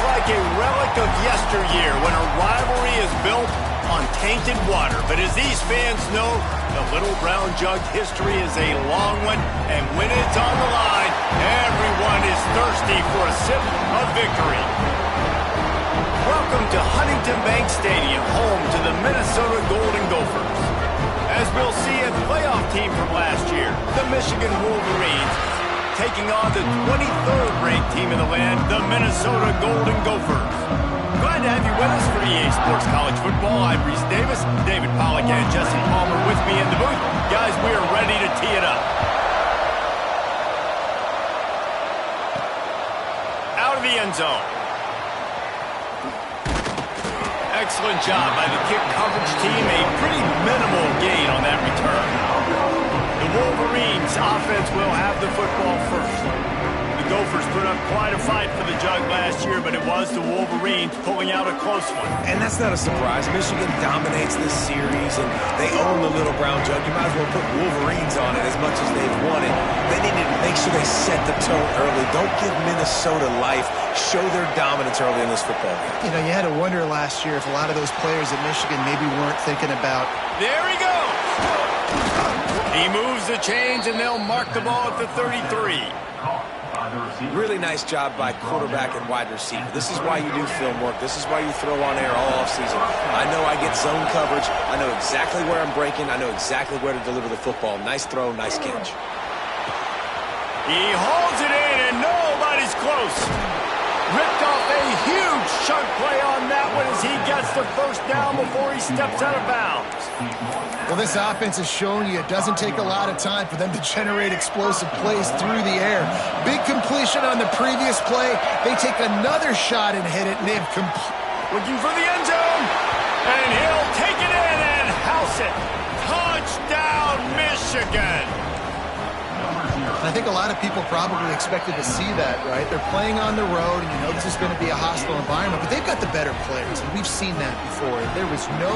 like a relic of yesteryear when a rivalry is built on tainted water. But as these fans know, the Little Brown Jug history is a long one, and when it's on the line, everyone is thirsty for a sip of victory. Welcome to Huntington Bank Stadium, home to the Minnesota Golden Gophers. As we'll see, a playoff team from last year, the Michigan Wolverines, taking on the 23rd ranked team in the land, the Minnesota Golden Gophers. Glad to have you with us for EA Sports College Football. I'm Reese Davis, David Pollack, and Jesse Palmer with me in the booth. Guys, we are ready to tee it up. Out of the end zone. Excellent job by the kick coverage team. A pretty minimal gain on that return. The Wolverines offense will have the football first. The Gophers put up quite a fight for the Jug last year, but it was the Wolverines pulling out a close one. And that's not a surprise. Michigan dominates this series, and they own the Little Brown Jug. You might as well put Wolverines on it as much as they've won it. They need to make sure they set the tone early. Don't give Minnesota life. Show their dominance early in this football game. You know, you had to wonder last year if a lot of those players at Michigan maybe weren't thinking about... There he goes! He moves the chains, and they'll mark the ball at the 33. Really nice job by quarterback and wide receiver. This is why you do film work. This is why you throw on air all offseason. I know I get zone coverage. I know exactly where I'm breaking. I know exactly where to deliver the football. Nice throw, nice catch. He hauls it in, and nobody's close. Ripped off a huge chunk play on that one as he gets the first down before he steps out of bounds. Well, this offense has shown you it doesn't take a lot of time for them to generate explosive plays through the air. Big completion on the previous play. They take another shot and hit it, and they've looking for the end zone, and he'll take it in and house it. Touchdown, Michigan. I think a lot of people probably expected to see that, right? They're playing on the road, and you know this is going to be a hostile environment, but they've got the better players, and we've seen that before. There was no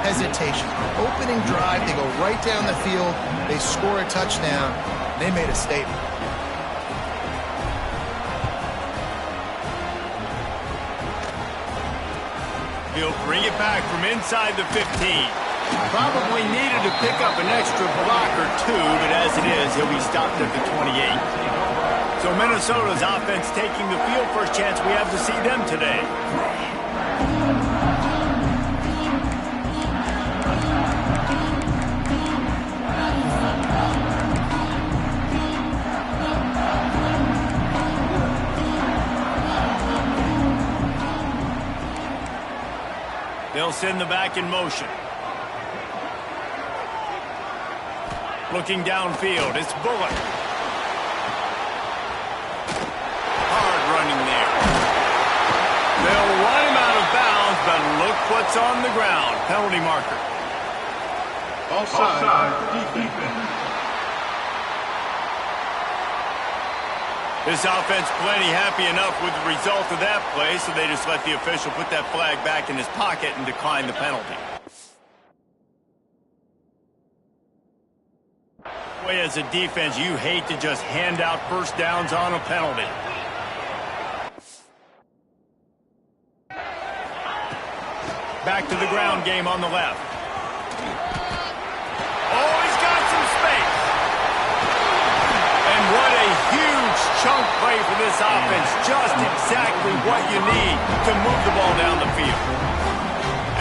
hesitation. Opening drive, they go right down the field, they score a touchdown, they made a statement. He'll bring it back from inside the 15. Probably needed to pick up an extra block or two, but as it is, he'll be stopped at the 28. So Minnesota's offense taking the field. First chance we have to see them today. They'll send the back in motion. Looking downfield, it's Bullock. Hard running there. They'll run him out of bounds, but look what's on the ground. Penalty marker. Offside, defense. This offense plenty happy enough with the result of that play, so they just let the official put that flag back in his pocket and decline the penalty. As a defense, you hate to just hand out first downs on a penalty. Back to the ground game on the left. Oh, he's got some space. And what a huge chunk play for this offense. Just exactly what you need to move the ball down the field.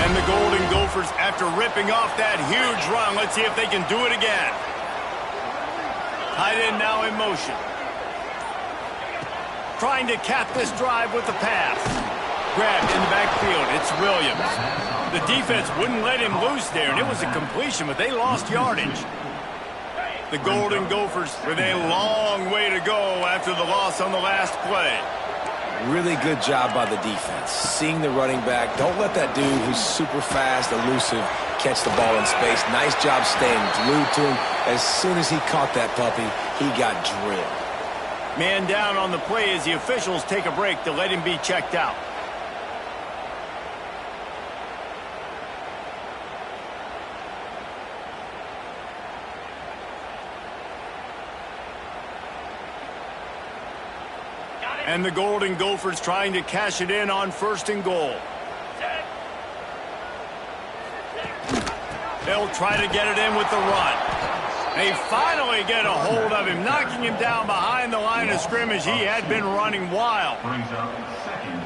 And the Golden Gophers, after ripping off that huge run, let's see if they can do it again. Tight end now in motion. Trying to cap this drive with the pass. Grabbed in the backfield. It's Williams. The defense wouldn't let him loose there, and it was a completion, but they lost yardage. The Golden Gophers with a long way to go after the loss on the last play. Really good job by the defense. Seeing the running back. Don't let that dude who's super fast, elusive, catch the ball in space. Nice job staying glued to him. As soon as he caught that puppy, he got drilled. Man down on the play as the officials take a break to let him be checked out. And the Golden Gophers trying to cash it in on 1st and goal. They'll try to get it in with the run. They finally get a hold of him, knocking him down behind the line of scrimmage. He had been running wild.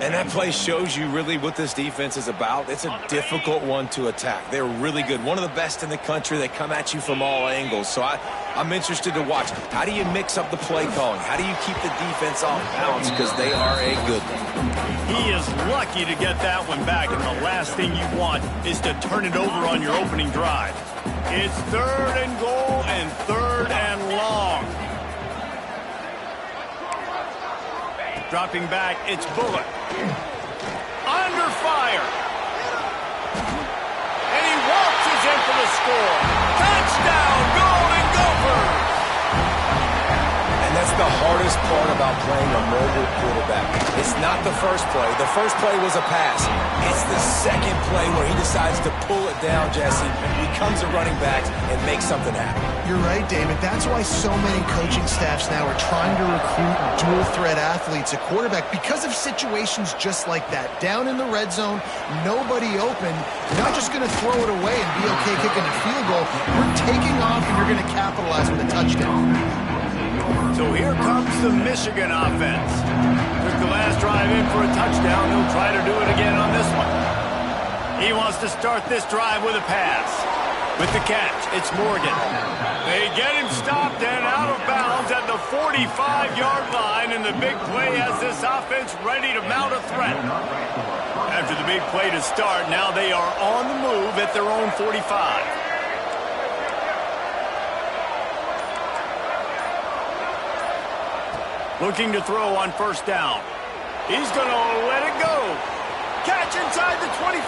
And that play shows you really what this defense is about. It's a difficult one to attack. They're really good. One of the best in the country. They come at you from all angles. So I'm interested to watch. How do you mix up the play calling? How do you keep the defense off balance? Because they are a good one. He is lucky to get that one back, and the last thing you want is to turn it over on your opening drive. It's 3rd and goal and 3rd and long. Dropping back, it's Bullock. Under fire. And he waltzes in for the score. Touchdown, Golden Gophers! And that's the hardest part about playing a mobile quarterback. It's not the first play. The first play was a pass. It's the second play where he decides to pull it down, Jesse, becomes a running back, and makes something happen. You're right, David. That's why so many coaching staffs now are trying to recruit dual-threat athletes at quarterback because of situations just like that. Down in the red zone, nobody open. You're not just going to throw it away and be okay kicking a field goal. You're taking off, and you're going to capitalize with a touchdown. So here comes the Michigan offense. Took the last drive in for a touchdown. He'll try to do it again on this one. He wants to start this drive with a pass. With the catch, it's Morgan. They get him stopped and out of bounds at the 45-yard line, and the big play has this offense ready to mount a threat. After the big play to start, now they are on the move at their own 45. Looking to throw on 1st down. He's going to let it go. Catch inside the 25.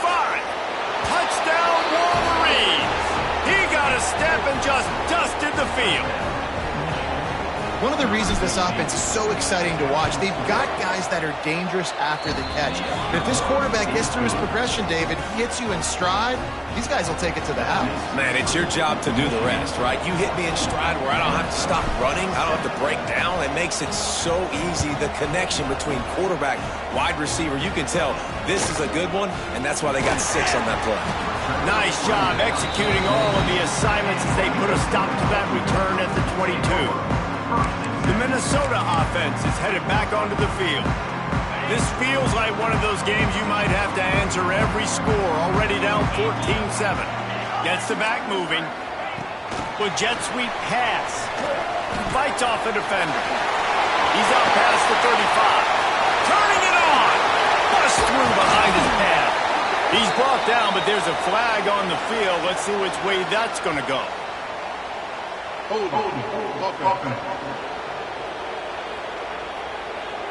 Touchdown, Wolverines. He got a step and just dusted the field. One of the reasons this offense is so exciting to watch, they've got guys that are dangerous after the catch. But if this quarterback gets through his progression, David, hits you in stride, these guys will take it to the house. Man, it's your job to do the rest, right? You hit me in stride where I don't have to stop running. I don't have to break down. It makes it so easy. The connection between quarterback, wide receiver, you can tell this is a good one, and that's why they got 6 on that play. Nice job executing all of the assignments as they put a stop to that return at the 22. The Minnesota offense is headed back onto the field. This feels like one of those games you might have to answer every score, already down 14-7. Gets the back moving. With jet sweep pass. Fights off a defender. He's out past the 35. Turning it on. Busts through behind his pad. He's brought down, but there's a flag on the field. Let's see which way that's going to go.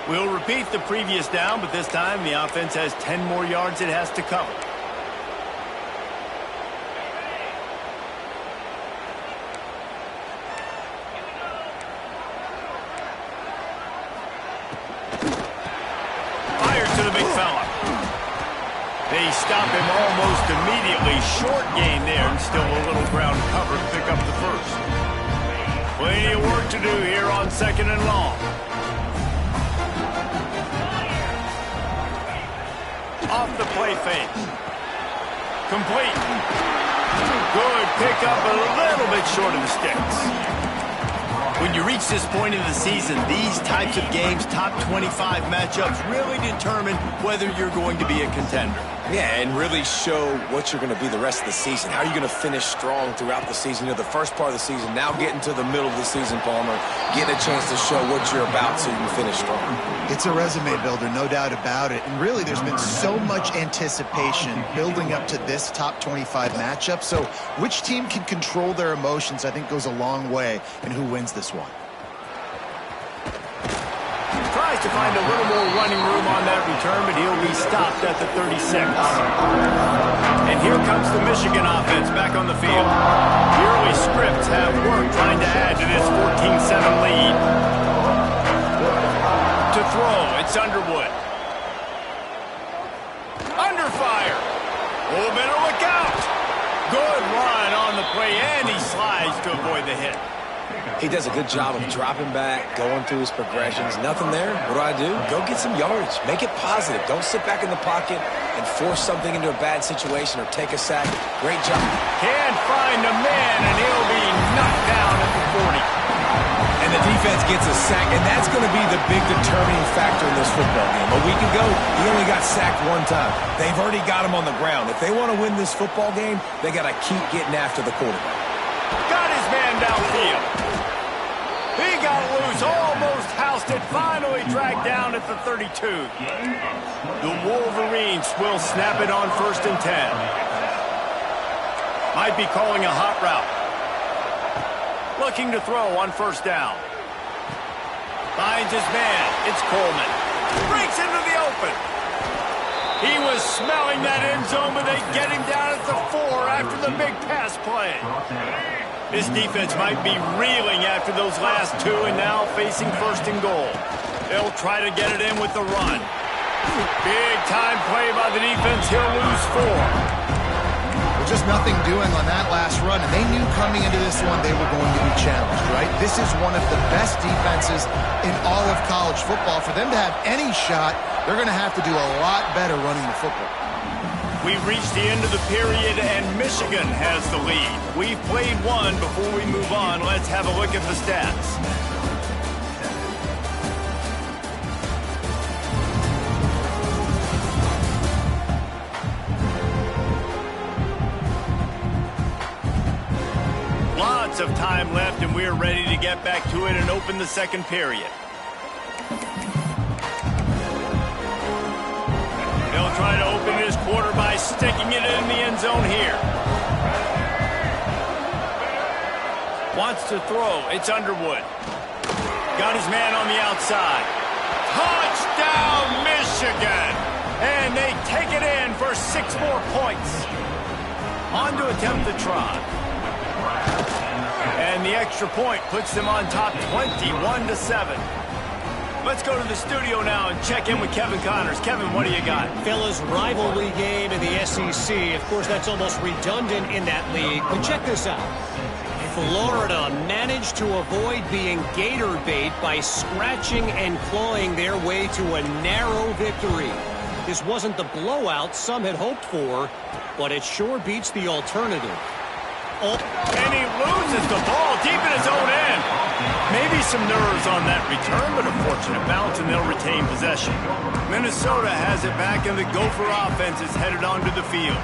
We'll repeat the previous down, but this time the offense has 10 more yards it has to cover. Fires to the big fella. They stop him almost immediately. Short gain there, and still a little ground cover to pick up the first. Plenty of work to do here on 2nd and long. Off the play fake. Complete. Good pickup, a little bit short of the sticks. When you reach this point in the season, these types of games, top 25 matchups, really determine whether you're going to be a contender. Yeah, and really show what you're going to be the rest of the season. How are you going to finish strong throughout the season? You know, the first part of the season, now getting to the middle of the season, Palmer, getting a chance to show what you're about so you can finish strong. It's a resume builder, no doubt about it. And really, there's been so much anticipation building up to this top 25 matchup. So which team can control their emotions, I think, goes a long way in who wins this one. Tries to find a little more running room on that return, but he'll be stopped at the 36. And here comes the Michigan offense back on the field. The early scripts have worked trying to add to this 14-7 lead. To throw, it's Underwood. Under fire. Oh, better look out. Good run on the play, and he slides to avoid the hit. He does a good job of dropping back, going through his progressions. Nothing there. What do? Go get some yardage. Make it positive. Don't sit back in the pocket and force something into a bad situation or take a sack. Great job. Can't find a man, and he'll be knocked down at the 40. And the defense gets a sack, and that's going to be the big determining factor in this football game. A week ago, he only got sacked one time. They've already got him on the ground. If they want to win this football game, they got to keep getting after the quarterback. Got his man downfield. He got loose, almost housed it, finally dragged down at the 32. The Wolverines will snap it on 1st and 10. Might be calling a hot route. Looking to throw on 1st down. Finds his man. It's Coleman. Breaks into the open. He was smelling that end zone, but they get him down at the 4 after the big pass play. This defense might be reeling after those last 2 and now facing 1st and goal. They'll try to get it in with the run. Big time play by the defense. He'll lose 4. Just nothing doing on that last run, and they knew coming into this one they were going to be challenged, right? This is one of the best defenses in all of college football. For them to have any shot, they're going to have to do a lot better running the football. We've reached the end of the period, and Michigan has the lead. We've played one. Before we move on, let's have a look at the stats. Lots of time left, and we're ready to get back to it and open the second period. They'll try to open this quarter by sticking it in the end zone here. Wants to throw. It's Underwood. Got his man on the outside. Touchdown, Michigan! And they take it in for 6 more points. On to attempt the try. And the extra point puts them on top 21-7. Let's go to the studio now and check in with Kevin Connors. Kevin, what do you got? Fellas, rivalry game in the SEC. Of course, that's almost redundant in that league. But check this out. Florida managed to avoid being gator bait by scratching and clawing their way to a narrow victory. This wasn't the blowout some had hoped for, but it sure beats the alternative. And he loses the ball deep in his own end. Maybe some nerves on that return, but a fortunate bounce, and they'll retain possession. Minnesota has it back, and the Gopher offense is headed onto the field.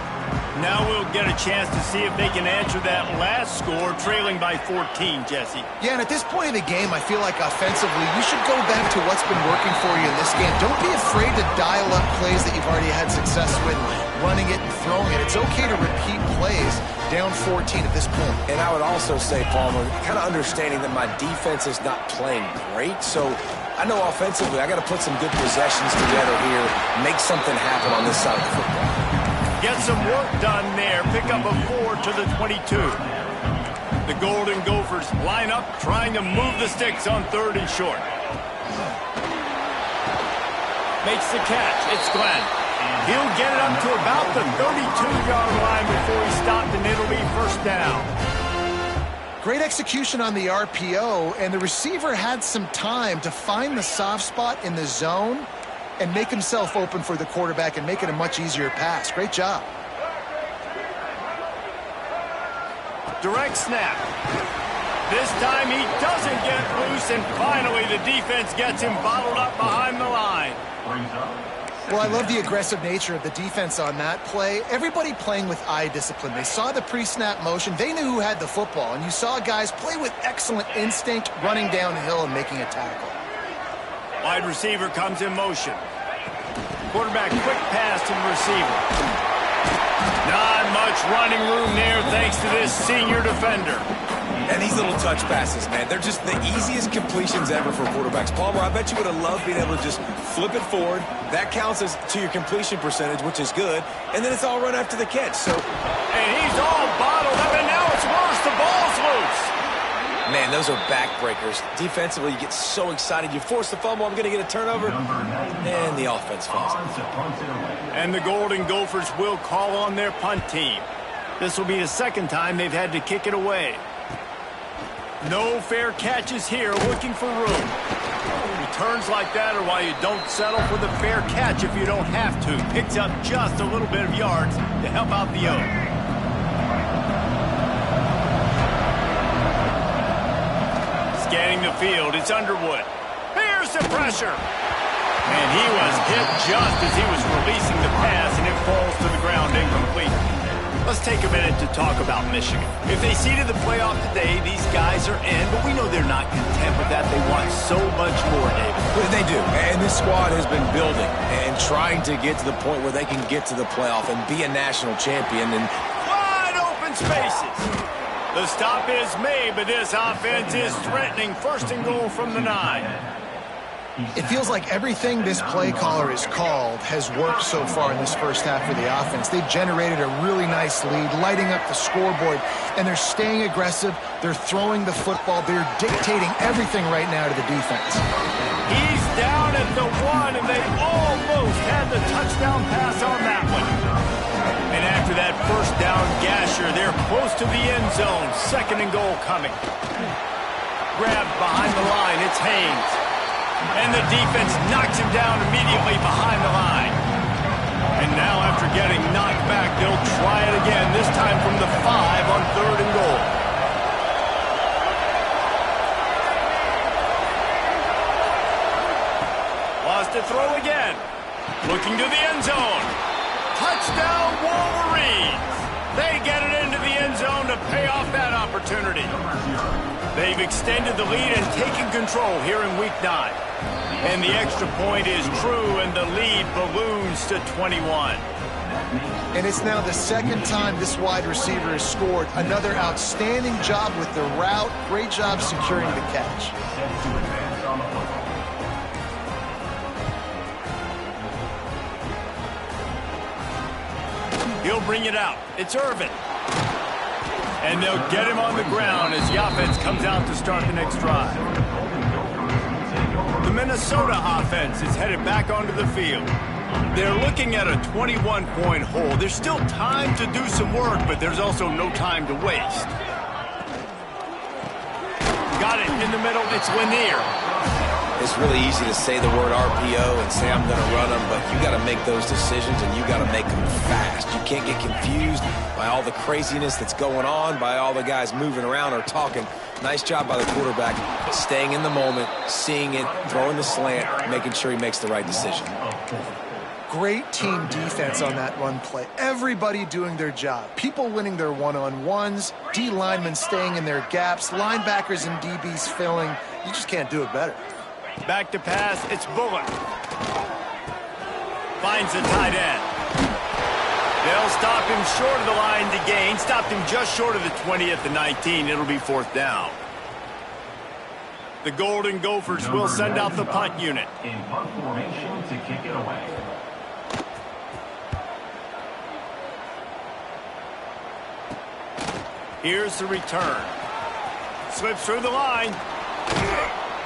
Now we'll get a chance to see if they can answer that last score, trailing by 14, Jesse. Yeah, and at this point in the game, I feel like offensively, you should go back to what's been working for you in this game. Don't be afraid to dial up plays that you've already had success with, running it and throwing it. It's okay to repeat plays down 14 at this point. And I would also say, Palmer, kind of understanding that my defense is not playing great, so I know offensively I got to put some good possessions together here, make something happen on this side of the football. Get some work done there. Pick up a 4 to the 22. The Golden Gophers line up, trying to move the sticks on 3rd and short. Makes the catch. It's Glenn. He'll get it up to about the 32-yard line before he stopped, and it'll be 1st down. Great execution on the RPO, and the receiver had some time to find the soft spot in the zone and make himself open for the quarterback and make it a much easier pass. Great job. Direct snap. This time he doesn't get loose, and finally the defense gets him bottled up behind the line. Well, I love the aggressive nature of the defense on that play. Everybody playing with eye discipline. They saw the pre-snap motion. They knew who had the football, and you saw guys play with excellent instinct, running downhill and making a tackle. Wide receiver comes in motion. Quarterback quick pass to the receiver. Not much running room there thanks to this senior defender. And these little touch passes, man, they're just the easiest completions ever for quarterbacks. Palmer, I bet you would have loved being able to just flip it forward. That counts as to your completion percentage, which is good. And then it's all run after the catch. So, and he's all bottled up, and now it's worse. The ball's loose. Man, those are backbreakers. Defensively, you get so excited. You force the fumble, I'm going to get a turnover, and the offense falls. And the Golden Gophers will call on their punt team. This will be the 2nd time they've had to kick it away. No fair catches here, looking for room. Returns like that are why you don't settle for the fair catch if you don't have to. Picks up just a little bit of yards to help out the O. Scanning the field, it's Underwood. Here's the pressure. And he was hit just as he was releasing the pass, and it falls to the ground incomplete. Let's take a minute to talk about Michigan. If they seeded the playoff today, these guys are in, but we know they're not content with that. They want so much more, David. Well, they do, and this squad has been building and trying to get to the point where they can get to the playoff and be a national champion. And wide open spaces. The stop is made, but this offense is threatening. First and goal from the 9. It feels like everything this play caller has called has worked so far in this first half for the offense. They've generated a really nice lead, lighting up the scoreboard, and they're staying aggressive. They're throwing the football. They're dictating everything right now to the defense. He's down at the 1, and they almost had the touchdown pass on that one. And after that first down gasher, they're close to the end zone. Second and goal coming. Grabbed behind the line. It's Haynes. And the defense knocks him down immediately behind the line. And now after getting knocked back, they'll try it again, this time from the 5 on third and goal. Lost to throw again. Looking to the end zone. Touchdown Wolverines. They get it into the end zone to pay off that opportunity. They've extended the lead and taken control here in Week 9. And the extra point is true, and the lead balloons to 21. And it's now the second time this wide receiver has scored. Another outstanding job with the route. Great job securing the catch. He'll bring it out. It's Irvin. And they'll get him on the ground as the offense comes out to start the next drive. The Minnesota offense is headed back onto the field. They're looking at a 21-point hole. There's still time to do some work, but there's also no time to waste. Got it in the middle. It's Lanier. it's really easy to say the word RPO and say I'm going to run them, but you got to make those decisions and you got to make them fast. You can't get confused by all the craziness that's going on, by all the guys moving around or talking. Nice job by the quarterback, staying in the moment, seeing it, throwing the slant, making sure he makes the right decision. Great team defense on that run play. Everybody doing their job. People winning their one-on-ones, D linemen staying in their gaps, linebackers and DBs filling. You just can't do it better. Back to pass, it's Bullock. Finds the tight end. They'll stop him short of the line to gain. Stopped him just short of the 20 at the 19. It'll be fourth down. The Golden Gophers will send out the punt unit. In punt formation to kick it away. Here's the return. Slips through the line.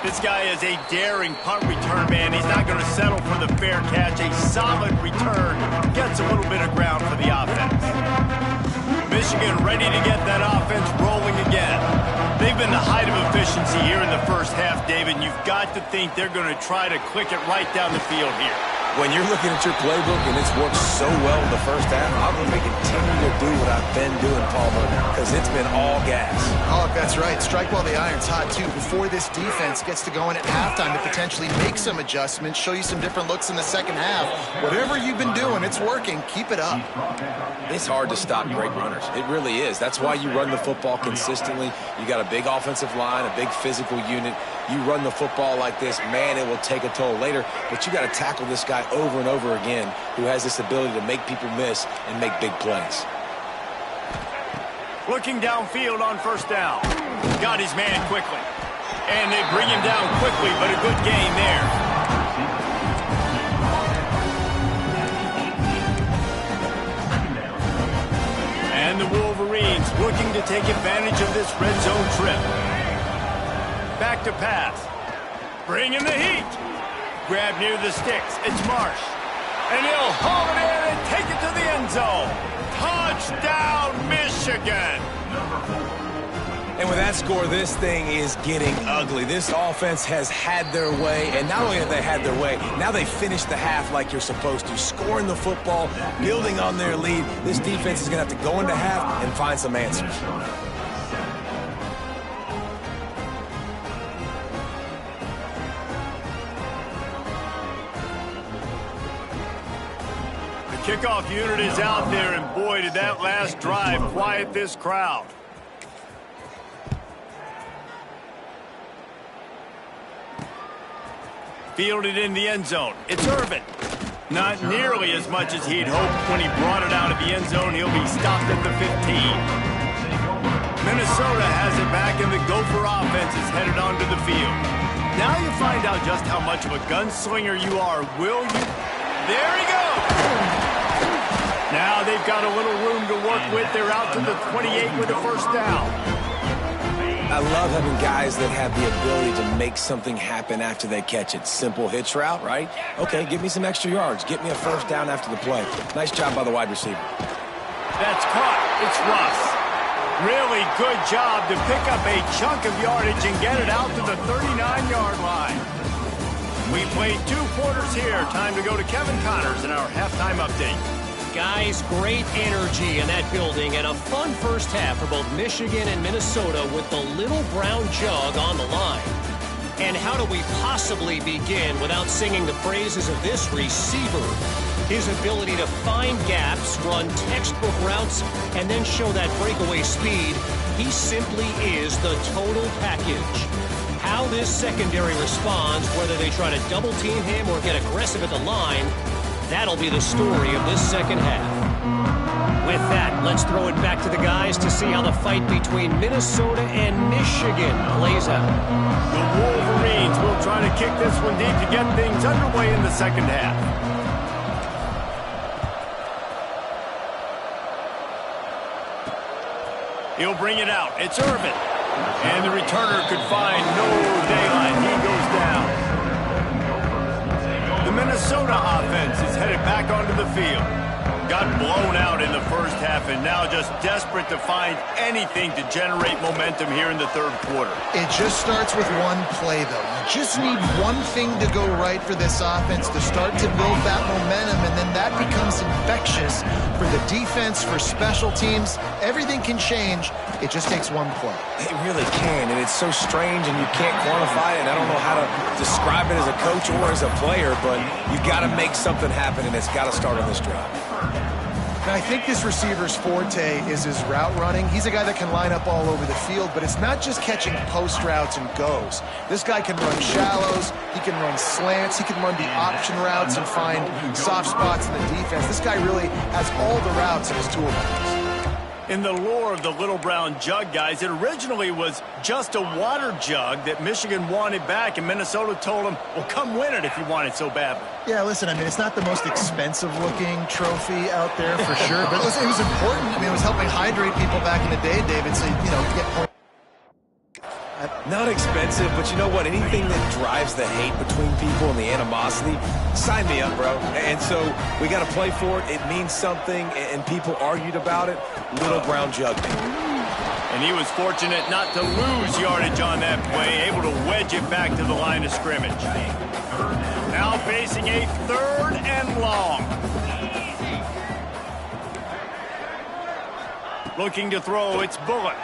This guy is a daring punt return man. He's not going to settle for the fair catch. A solid return. Gets a little bit of ground for the offense. Michigan ready to get that offense rolling again. They've been the height of efficiency here in the first half, David. And you've got to think they're going to try to click it right down the field here. When you're looking at your playbook and it's worked so well in the first half, I'm going to continue to do what I've been doing, Palmer, because it's been all gas. Oh, that's right. Strike while the iron's hot, too, before this defense gets to go in at halftime to potentially make some adjustments, show you some different looks in the second half. Whatever you've been doing, it's working. Keep it up. It's hard to stop great runners. It really is. That's why you run the football consistently. You got a big offensive line, a big physical unit. You run the football like this, man, it will take a toll later, but you got to tackle this guy over and over again who has this ability to make people miss and make big plays. Looking downfield on first down. Got his man quickly. And they bring him down quickly, but a good gain there. And the Wolverines looking to take advantage of this red zone trip. Back to pass. Bringing the heat. Grab near the sticks. It's Marsh. And he'll haul it in and take it to the end zone. Touchdown, Michigan. And with Matt Score, this thing is getting ugly. This offense has had their way, and not only have they had their way, now they finish the half like you're supposed to, scoring the football, building on their lead. This defense is going to have to go into half and find some answers. Kickoff unit is out there, and boy, did that last drive quiet this crowd. Fielded in the end zone. It's Irvin. Not nearly as much as he'd hoped when he brought it out of the end zone. He'll be stopped at the 15. Minnesota has it back, and the Gopher offense is headed onto the field. Now you find out just how much of a gunslinger you are, will you? There he goes! Now they've got a little room to work with. They're out to the 28 with a first down. I love having guys that have the ability to make something happen after they catch it. Simple hitch route, right? Okay, give me some extra yards. Get me a first down after the play. Nice job by the wide receiver. That's caught. It's Russ. Really good job to pick up a chunk of yardage and get it out to the 39-yard line. We played 2 quarters here. Time to go to Kevin Connors in our halftime update. Guys, great energy in that building and a fun first half for both Michigan and Minnesota with the little brown jug on the line. And how do we possibly begin without singing the praises of this receiver? His ability to find gaps, run textbook routes, and then show that breakaway speed. He simply is the total package. How this secondary responds, whether they try to double team him or get aggressive at the line, that'll be the story of this second half. With that, let's throw it back to the guys to see how the fight between Minnesota and Michigan plays out. The Wolverines will try to kick this one deep to get things underway in the second half. He'll bring it out. It's Irvin. And the returner could find no daylight. He goes down. The Minnesota offense is headed back onto the field. Got blown out in the first half and now just desperate to find anything to generate momentum here in the third quarter. It just starts with one play, though. You just need one thing to go right for this offense to start to build that momentum, and then that becomes infectious for the defense, for special teams. Everything can change. It just takes one play. It really can, and it's so strange, and you can't quantify it, and I don't know how to describe it as a coach or as a player, but you got to make something happen, and it's got to start on this drive. Now, I think this receiver's forte is his route running. He's a guy that can line up all over the field, but it's not just catching post routes and goes. This guy can run shallows, he can run slants, he can run the option routes and find soft spots in the defense. This guy really has all the routes in his toolbox. In the lore of the little brown jug, guys, it originally was just a water jug that Michigan wanted back, and Minnesota told them, well, come win it if you want it so badly. Yeah, listen, I mean, it's not the most expensive-looking trophy out there for sure, but listen, it was important. I mean, it was helping hydrate people back in the day, David, so, you know, get points. Not expensive, but you know what? Anything that drives the hate between people and the animosity, sign me up, bro. And so we got to play for it. It means something, and people argued about it. Little brown jug. And he was fortunate not to lose yardage on that play, able to wedge it back to the line of scrimmage. Now facing a 3rd and long. Looking to throw, it's Bullock.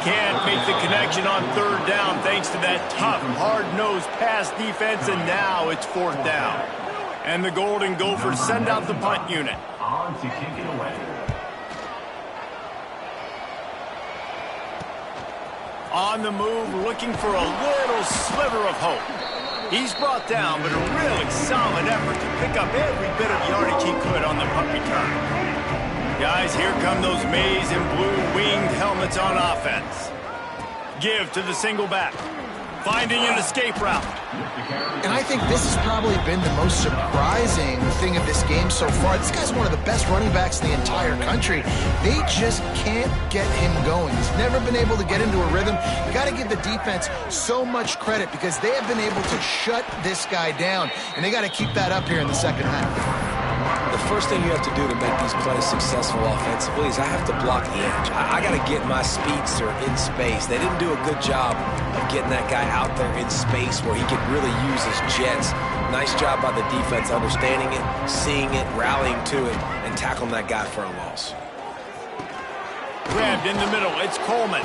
Can't make the connection on 3rd down thanks to that tough, hard-nosed pass defense, and now it's 4th down. And the Golden Gophers send out the punt unit. On to kick it away. On the move, looking for a little sliver of hope. He's brought down, but a really solid effort to pick up every bit of yardage he could on the punt return. Guys, here come those maize and blue winged helmets on offense. Give to the single back. Finding an escape route. And I think this has probably been the most surprising thing of this game so far. This guy's one of the best running backs in the entire country. They just can't get him going. He's never been able to get into a rhythm. You got to give the defense so much credit because they have been able to shut this guy down, and they got to keep that up here in the second half. The first thing you have to do to make these plays successful offensively is I have to block the edge. I got to get my speedster in space. They didn't do a good job of getting that guy out there in space where he could really use his jets. Nice job by the defense understanding it, seeing it, rallying to it, and tackling that guy for a loss. Grabbed in the middle, it's Coleman.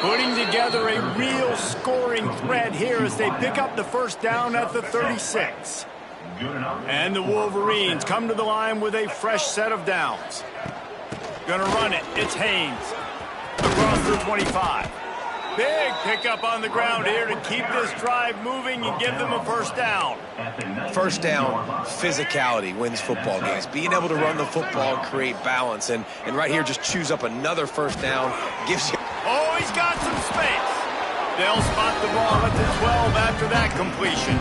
Putting together a real scoring threat here as they pick up the first down at the 36. And the Wolverines come to the line with a fresh set of downs. Gonna run it, it's Haynes. Across the 25. Big pickup on the ground here to keep this drive moving and give them a first down. First down, physicality wins football games. Being able to run the football, create balance, and right here just choose up another first down gives you... Oh, he's got some space. They'll spot the ball at the 12 after that completion.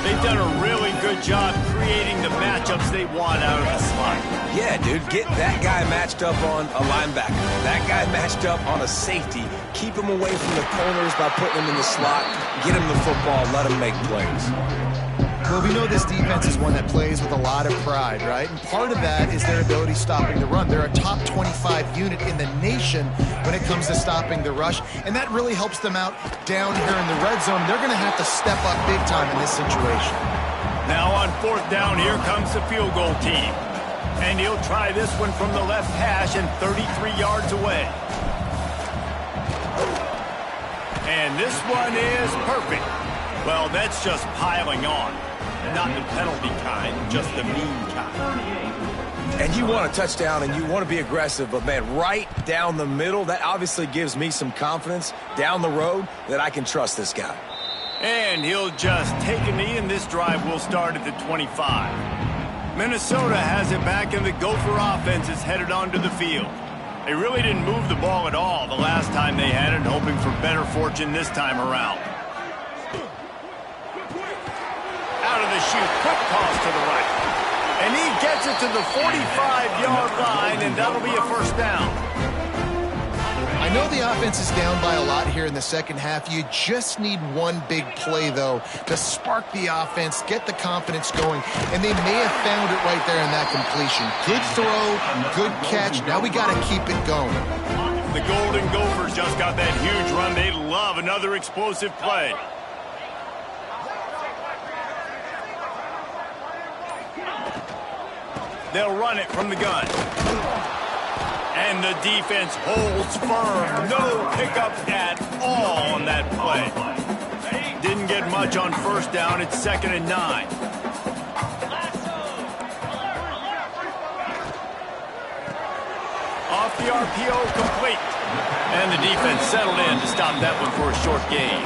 They've done a really good job creating the matchups they want out of the slot. Yeah, dude, get that guy matched up on a linebacker. That guy matched up on a safety. Keep him away from the corners by putting him in the slot. Get him the football. Let him make plays. Well, we know this defense is one that plays with a lot of pride, right? And part of that is their ability stopping the run. They're a top 25 unit in the nation when it comes to stopping the rush, and that really helps them out down here in the red zone. They're going to have to step up big time in this situation. Now on fourth down, here comes the field goal team. And he'll try this one from the left hash and 33 yards away. And this one is perfect. Well, that's just piling on. Not the penalty kind, just the mean kind. And you want a touchdown and you want to be aggressive, but man, right down the middle, that obviously gives me some confidence down the road that I can trust this guy. And he'll just take a knee, and this drive will start at the 25. Minnesota has it back, and the Gopher offense is headed onto the field. They really didn't move the ball at all the last time they had it, hoping for better fortune this time around. Out of the chute, quick toss to the right. And he gets it to the 45-yard line, and that'll be a first down. I know the offense is down by a lot here in the second half. You just need one big play, though, to spark the offense, get the confidence going, and they may have found it right there in that completion. Good throw, good catch. Now we got to keep it going. The Golden Gophers just got that huge run. They love another explosive play. They'll run it from the gun. And the defense holds firm. No pickups at all on that play. Didn't get much on first down. It's 2nd and 9. Off the RPO, complete. And the defense settled in to stop that one for a short gain.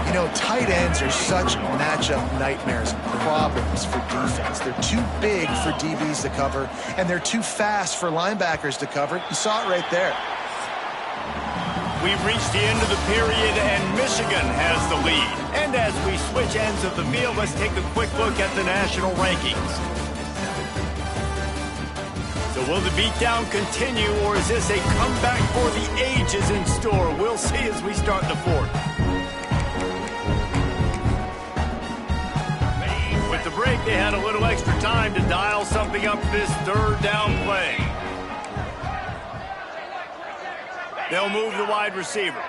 You know, tight ends are such matchup nightmares and problems for defense. They're too big for DBs to cover, and they're too fast for linebackers to cover. You saw it right there. We've reached the end of the period, and Michigan has the lead. And as we switch ends of the field, let's take a quick look at the national rankings. So will the beatdown continue, or is this a comeback for the ages in store? We'll see as we start the fourth. With the break, they had a little extra time to dial something up this third down play. They'll move the wide receiver.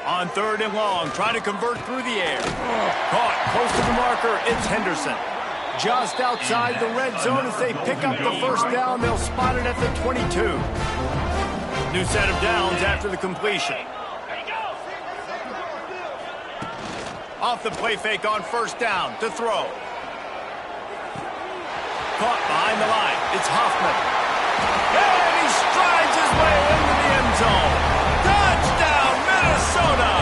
On 3rd and long, trying to convert through the air. Caught close to the marker, it's Henderson. Just outside the red zone as they pick up the first down. They'll spot it at the 22. New set of downs after the completion. Off the play fake on first down to throw. Caught behind the line. It's Hoffman. And he strides his way into the end zone. Touchdown, Minnesota!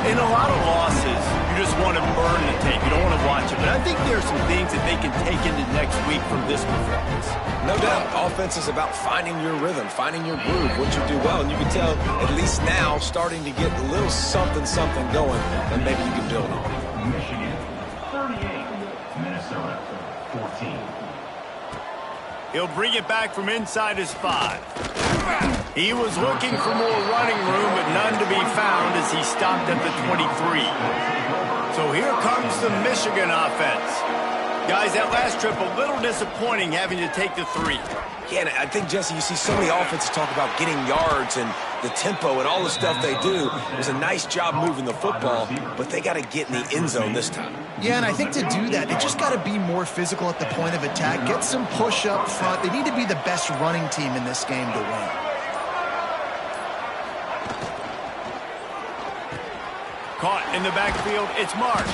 In a lot of losses, you just want to burn the tape. You don't want to watch it. But I think there are some things that they can take into next week from this performance. No doubt, offense is about finding your rhythm, finding your groove, what you do well. And you can tell, at least now, starting to get a little something going, and maybe you can build on. Michigan 38, Minnesota 14. He'll bring it back from inside his 5. He was looking for more running room, but none to be found as he stopped at the 23. So here comes the Michigan offense. Guys, that last trip, a little disappointing having to take the 3. Yeah, and I think, Jesse, you see so many offenses talk about getting yards and the tempo and all the stuff they do. It was a nice job moving the football, but they got to get in the end zone this time. Yeah, and I think to do that, they just got to be more physical at the point of attack, get some push up front. They need to be the best running team in this game to win. Caught in the backfield, it's Marsh.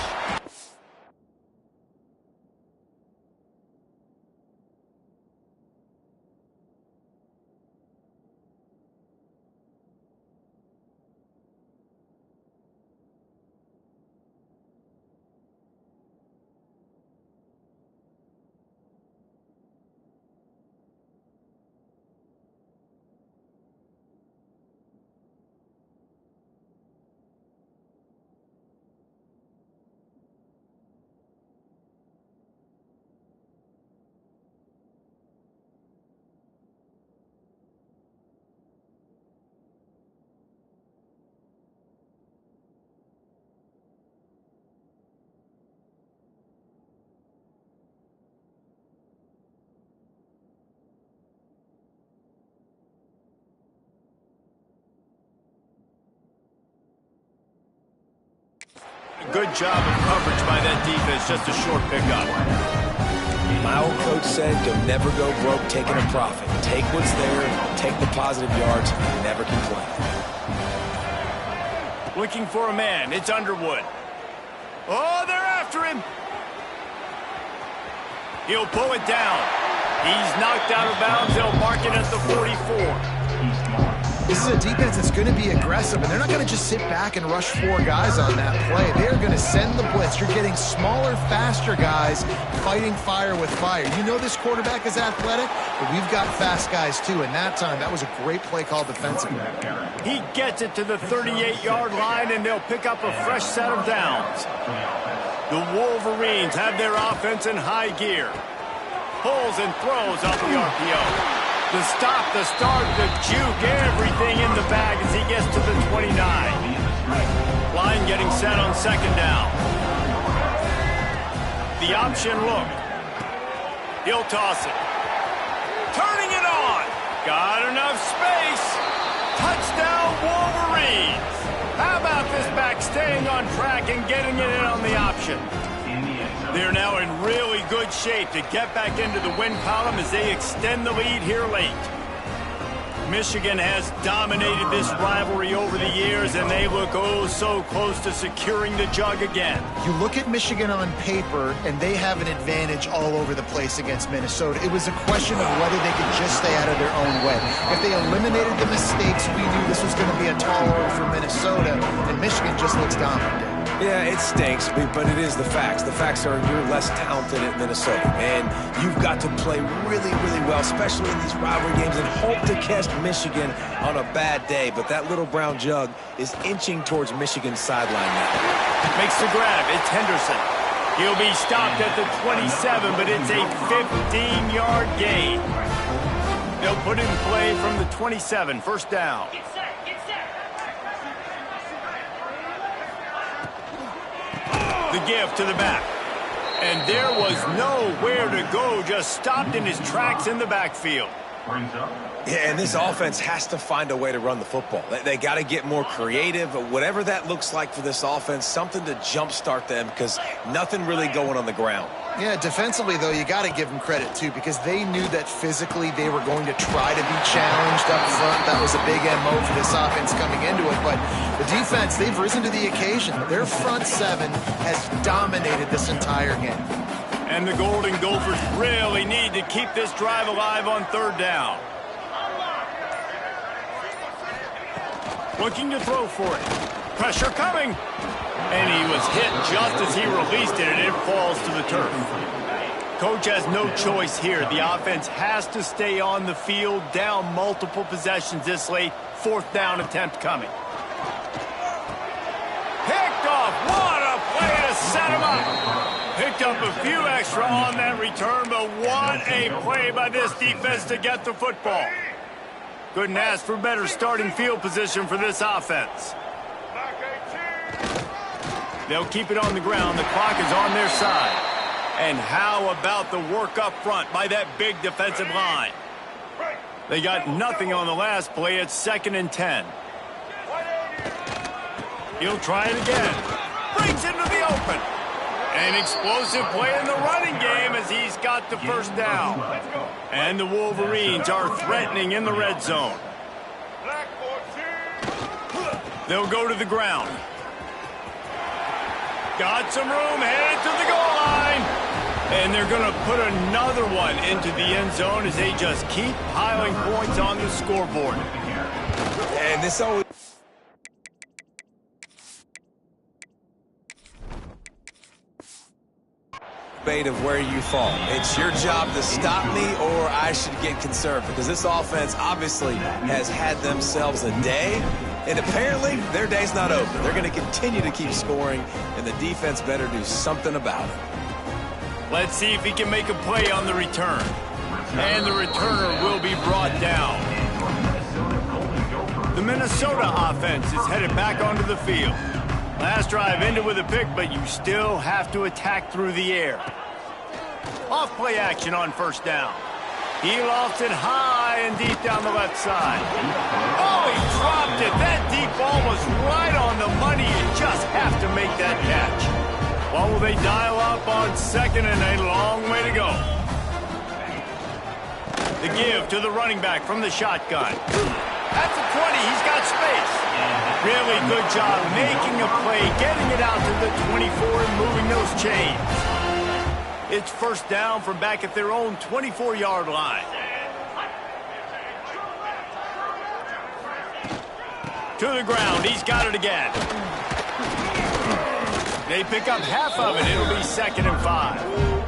Good job of coverage by that defense, just a short pickup. My old coach said you'll never go broke taking a profit. Take what's there, take the positive yards, and never complain. Looking for a man, it's Underwood. Oh, they're after him. He'll pull it down. He's knocked out of bounds. They'll mark it at the 44. This is a defense that's going to be aggressive, and they're not going to just sit back and rush 4 guys on that play. They're going to send the blitz. You're getting smaller, faster guys fighting fire with fire. You know this quarterback is athletic, but we've got fast guys too, and that time, that was a great play call defensively. He gets it to the 38-yard line, and they'll pick up a fresh set of downs. The Wolverines have their offense in high gear. Pulls and throws off the RPO. The stop, the start, the juke, everything in the bag as he gets to the 29. Line getting set on second down. The option look. He'll toss it. Turning it on. Got enough space. Touchdown, Wolverines. How about this back staying on track and getting it in on the option? They're now in really good shape to get back into the win column as they extend the lead here late. Michigan has dominated this rivalry over the years, and they look oh so close to securing the jug again. You look at Michigan on paper, and they have an advantage all over the place against Minnesota. It was a question of whether they could just stay out of their own way. If they eliminated the mistakes, we knew this was going to be a tall order for Minnesota, and Michigan just looks dominant. Yeah, it stinks, but it is the facts. The facts are you're less talented at Minnesota, and you've got to play really, really well, especially in these rivalry games, and hope to catch Michigan on a bad day. But that little brown jug is inching towards Michigan's sideline now. Makes the grab. It's Henderson. He'll be stopped at the 27, but it's a 15-yard gain. They'll put in play from the 27, first down. The give to the back. And there was nowhere to go, just stopped in his tracks in the backfield. Yeah, and this offense has to find a way to run the football. They got to get more creative, but whatever that looks like for this offense, something to jumpstart them because nothing really going on the ground. Yeah, defensively, though, you got to give them credit, too, because they knew that physically they were going to try to be challenged up front. That was a big MO for this offense coming into it. But the defense, they've risen to the occasion. Their front seven has dominated this entire game. And the Golden Gophers really need to keep this drive alive on third down. Looking to throw for it. Pressure coming. And he was hit just as he released it, and it falls to the turf. Coach has no choice here. The offense has to stay on the field, down multiple possessions this late. Fourth down attempt coming. Picked off. What a play to set him up. Picked up a few extra on that return, but what a play by this defense to get the football. Couldn't ask for better starting field position for this offense. They'll keep it on the ground. The clock is on their side. And how about the work up front by that big defensive line? They got nothing on the last play. It's 2nd and 10. He'll try it again. Brings into the open. An explosive play in the running game as he's got the first down. And the Wolverines are threatening in the red zone. They'll go to the ground. Got some room, headed to the goal line. And they're going to put another one into the end zone as they just keep piling points on the scoreboard. And this always... of where you fall. It's your job to stop me, or I should get concerned, because this offense obviously has had themselves a day, and apparently their day's not over. They're going to continue to keep scoring, and the defense better do something about it. Let's see if he can make a play on the return. And the returner will be brought down. The Minnesota offense is headed back onto the field. Last drive ended with a pick, but you still have to attack through the air. Off play action on first down. He lofts it high and deep down the left side. Oh, he dropped it. That deep ball was right on the money. You just have to make that catch. What will they dial up on 2nd and a long way to go? The give to the running back from the shotgun. At the 20, he's got space. Really good job making a play, getting it out to the 24 and moving those chains. It's first down from back at their own 24-yard line. To the ground, he's got it again. They pick up half of it. It'll be 2nd and 5.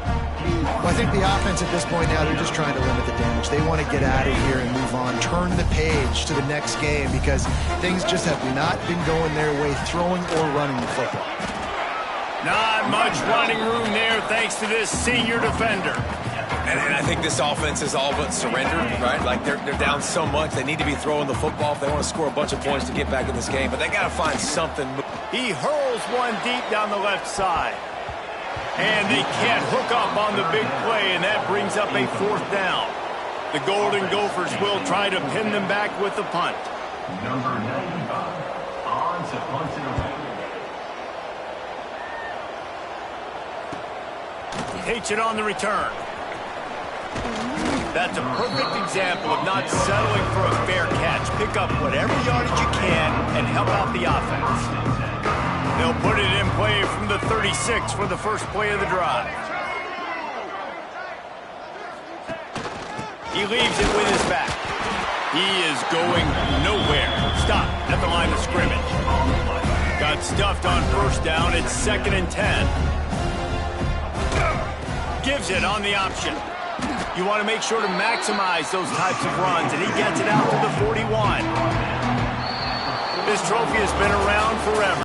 Well, I think the offense at this point now, they're just trying to limit the damage. They want to get out of here and move on, turn the page to the next game, because things just have not been going their way, throwing or running the football. Not much running room there thanks to this senior defender. And I think this offense is all but surrendered, right? Like they're down so much, they need to be throwing the football if they want to score a bunch of points to get back in this game. But they got to find something. He hurls one deep down the left side. And they can't hook up on the big play, and that brings up a 4th down. The Golden Gophers will try to pin them back with the punt. Number 95 on to punt it away. Takes it on the return. That's a perfect example of not settling for a fair catch. Pick up whatever yardage you can and help out the offense. They'll put it in play from the 36 for the first play of the drive. He leaves it with his back. He is going nowhere. Stop at the line of scrimmage. Got stuffed on first down. It's 2nd and 10. Gives it on the option. You want to make sure to maximize those types of runs, and he gets it out to the 41. This trophy has been around forever.